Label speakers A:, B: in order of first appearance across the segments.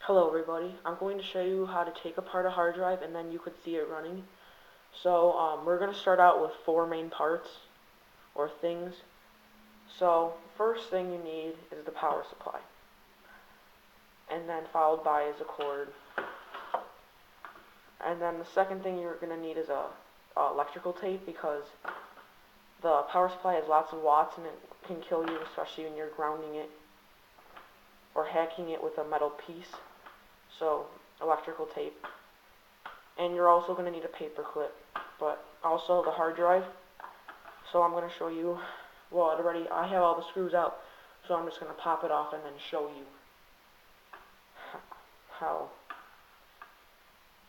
A: Hello everybody, I'm going to show you how to take apart a hard drive and then you could see it running. So we're going to start out with four main parts or things. So first thing you need is the power supply, and then followed by is a cord, and then the second thing you're going to need is a electrical tape, because the power supply has lots of watts and it can kill you, especially when you're grounding it or hacking it with a metal piece. So electrical tape, and you're also going to need a paper clip, but also the hard drive. So I'm going to show you, well, I have all the screws out, so I'm just going to pop it off and then show you how.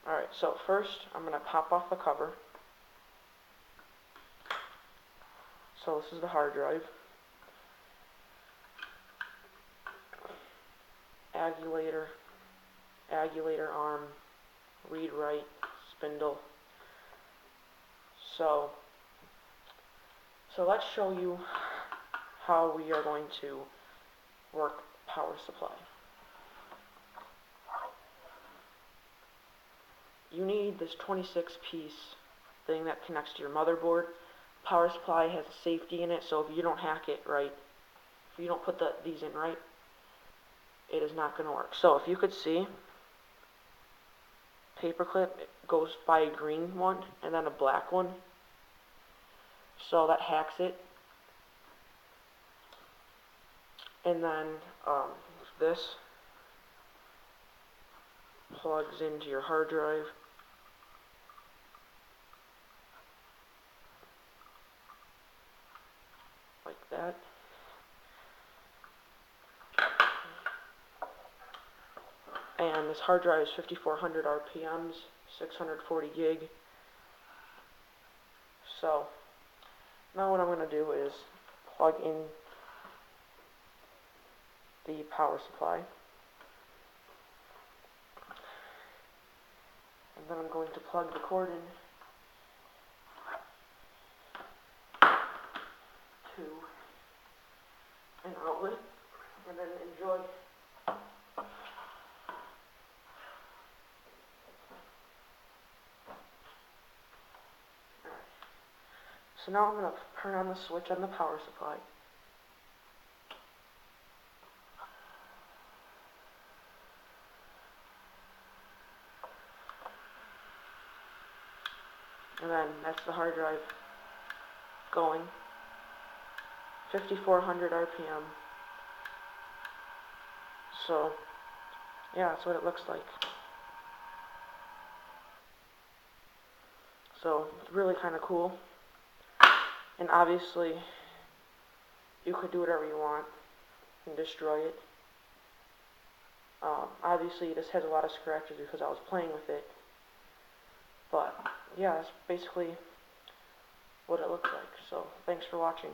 A: Alright, so first I'm going to pop off the cover. So this is the hard drive. Agulator arm, read write, spindle. So let's show you how we are going to work power supply. You need this 26-piece thing that connects to your motherboard. Power supply has a safety in it, so if you don't hack it right, if you don't put these in right, it is not going to work. So if you could see, paperclip goes by a green one and then a black one. So that hacks it. And then this plugs into your hard drive. Like that. And this hard drive is 5400 RPMs, 640 gig. So now what I'm going to do is plug in the power supply. And then I'm going to plug the cord in to an outlet, and then enjoy. So now I'm going to turn on the switch on the power supply. And then that's the hard drive going. 5400 RPM. So yeah, that's what it looks like. So it's really kind of cool. And obviously, you could do whatever you want and destroy it. Obviously, this has a lot of scratches because I was playing with it. But yeah, that's basically what it looks like. So thanks for watching.